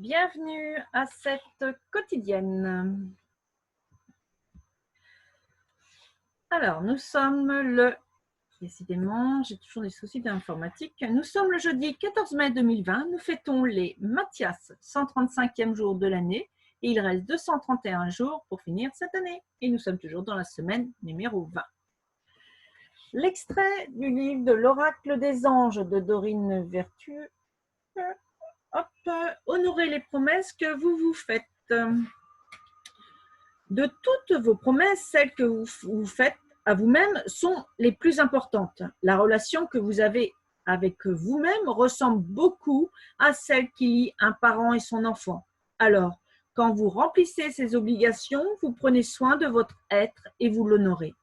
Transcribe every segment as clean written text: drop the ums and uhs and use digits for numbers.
Bienvenue à cette quotidienne. Alors, nous sommes le... Décidément, j'ai toujours des soucis d'informatique. Nous sommes le jeudi 14 mai 2020. Nous fêtons les Mathias, 135e jour de l'année. Et il reste 231 jours pour finir cette année. Et nous sommes toujours dans la semaine numéro 20. L'extrait du livre de l'Oracle des anges de Dorine Vertu. Honorez les promesses que vous vous faites. De toutes vos promesses, celles que vous faites à vous-même sont les plus importantes. La relation que vous avez avec vous-même ressemble beaucoup à celle qui lie un parent et son enfant. Alors, quand vous remplissez ces obligations, vous prenez soin de votre être et vous l'honorez.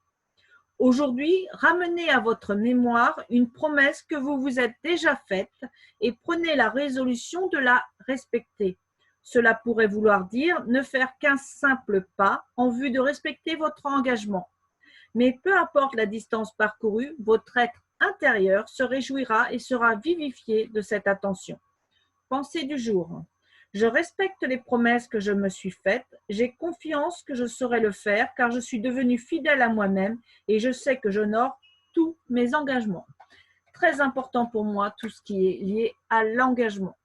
Aujourd'hui, ramenez à votre mémoire une promesse que vous vous êtes déjà faite et prenez la résolution de la respecter. Cela pourrait vouloir dire ne faire qu'un simple pas en vue de respecter votre engagement. Mais peu importe la distance parcourue, votre être intérieur se réjouira et sera vivifié de cette attention. Pensée du jour. Je respecte les promesses que je me suis faites, j'ai confiance que je saurai le faire car je suis devenue fidèle à moi-même et je sais que j'honore tous mes engagements. Très important pour moi, tout ce qui est lié à l'engagement.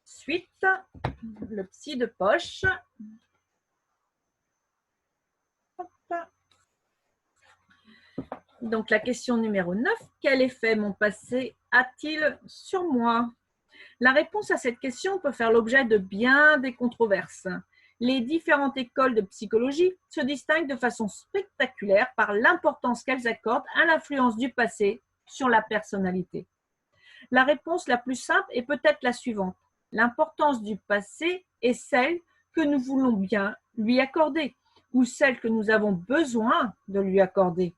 Suite, le psy de poche. Donc la question numéro 9, quel effet mon passé a-t-il sur moi? La réponse à cette question peut faire l'objet de bien des controverses. Les différentes écoles de psychologie se distinguent de façon spectaculaire par l'importance qu'elles accordent à l'influence du passé sur la personnalité. La réponse la plus simple est peut-être la suivante. L'importance du passé est celle que nous voulons bien lui accorder ou celle que nous avons besoin de lui accorder.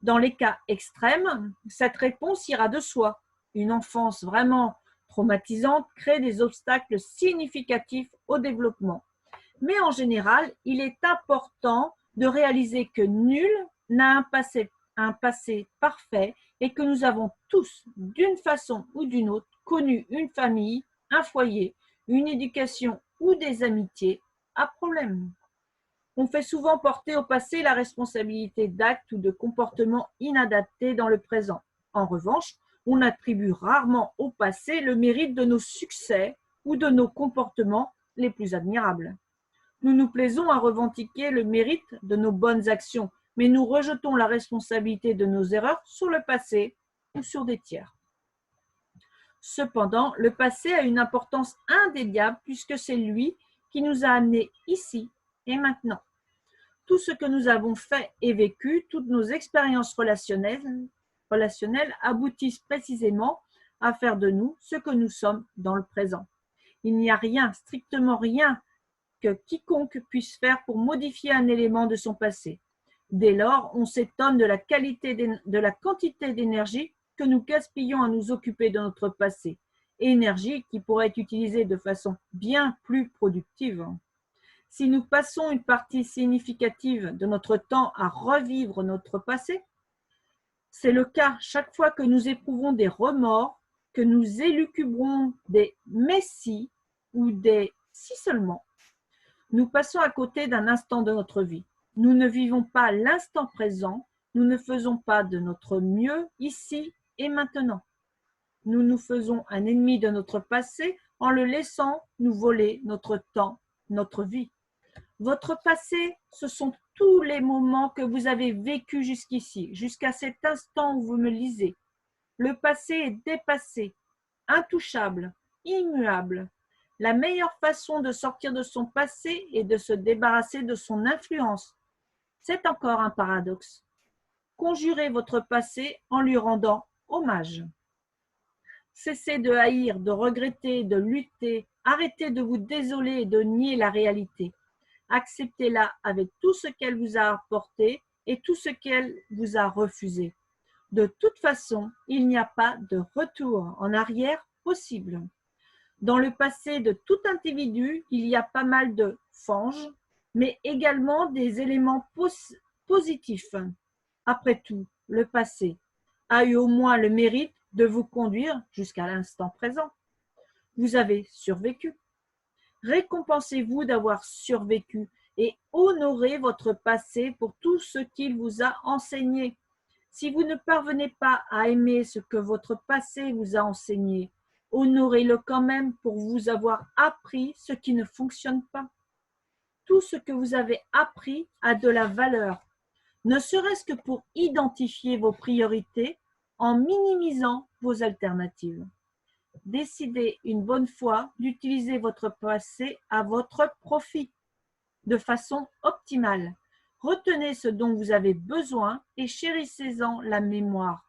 Dans les cas extrêmes, cette réponse ira de soi. Une enfance vraiment traumatisante crée des obstacles significatifs au développement. Mais en général, il est important de réaliser que nul n'a un passé parfait et que nous avons tous, d'une façon ou d'une autre, connu une famille, un foyer, une éducation ou des amitiés à problème. On fait souvent porter au passé la responsabilité d'actes ou de comportements inadaptés dans le présent. En revanche, on attribue rarement au passé le mérite de nos succès ou de nos comportements les plus admirables. Nous nous plaisons à revendiquer le mérite de nos bonnes actions, mais nous rejetons la responsabilité de nos erreurs sur le passé ou sur des tiers. Cependant, le passé a une importance indéniable puisque c'est lui qui nous a amenés ici et maintenant. Tout ce que nous avons fait et vécu, toutes nos expériences relationnelles aboutissent précisément à faire de nous ce que nous sommes dans le présent. Il n'y a rien, strictement rien, que quiconque puisse faire pour modifier un élément de son passé. Dès lors, on s'étonne de la quantité d'énergie que nous gaspillons à nous occuper de notre passé, énergie qui pourrait être utilisée de façon bien plus productive. Si nous passons une partie significative de notre temps à revivre notre passé, c'est le cas chaque fois que nous éprouvons des remords, que nous élucubrons des messies ou des si seulement. Nous passons à côté d'un instant de notre vie. Nous ne vivons pas l'instant présent, nous ne faisons pas de notre mieux ici et maintenant. Nous nous faisons un ennemi de notre passé en le laissant nous voler notre temps, notre vie. Votre passé, ce sont tous les moments que vous avez vécus jusqu'ici, jusqu'à cet instant où vous me lisez. Le passé est dépassé, intouchable, immuable. La meilleure façon de sortir de son passé est de se débarrasser de son influence. C'est encore un paradoxe. Conjurez votre passé en lui rendant hommage. Cessez de haïr, de regretter, de lutter. Arrêtez de vous désoler et de nier la réalité. Acceptez-la avec tout ce qu'elle vous a apporté et tout ce qu'elle vous a refusé. De toute façon, il n'y a pas de retour en arrière possible. Dans le passé de tout individu, il y a pas mal de fanges, mais également des éléments positifs. Après tout, le passé a eu au moins le mérite de vous conduire jusqu'à l'instant présent. Vous avez survécu. Récompensez-vous d'avoir survécu et honorez votre passé pour tout ce qu'il vous a enseigné. Si vous ne parvenez pas à aimer ce que votre passé vous a enseigné, honorez-le quand même pour vous avoir appris ce qui ne fonctionne pas. Tout ce que vous avez appris a de la valeur, ne serait-ce que pour identifier vos priorités en minimisant vos alternatives. Décidez une bonne fois d'utiliser votre passé à votre profit, de façon optimale. Retenez ce dont vous avez besoin et chérissez-en la mémoire.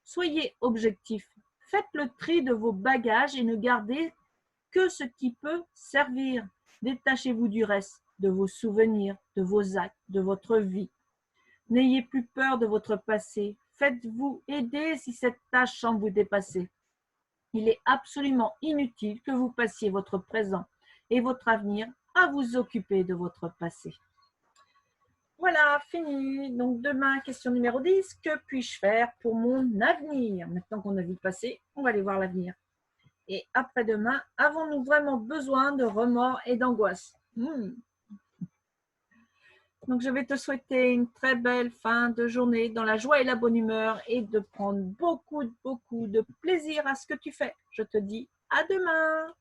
Soyez objectif. Faites le tri de vos bagages et ne gardez que ce qui peut servir. Détachez-vous du reste, de vos souvenirs, de vos actes, de votre vie. N'ayez plus peur de votre passé. Faites-vous aider si cette tâche semble vous dépasser. Il est absolument inutile que vous passiez votre présent et votre avenir à vous occuper de votre passé. Voilà, fini. Donc demain, question numéro 10. Que puis-je faire pour mon avenir? Maintenant qu'on a vu le passé, on va aller voir l'avenir. Et après-demain, avons-nous vraiment besoin de remords et d'angoisse? Donc je vais te souhaiter une très belle fin de journée dans la joie et la bonne humeur et de prendre beaucoup de plaisir à ce que tu fais. Je te dis à demain.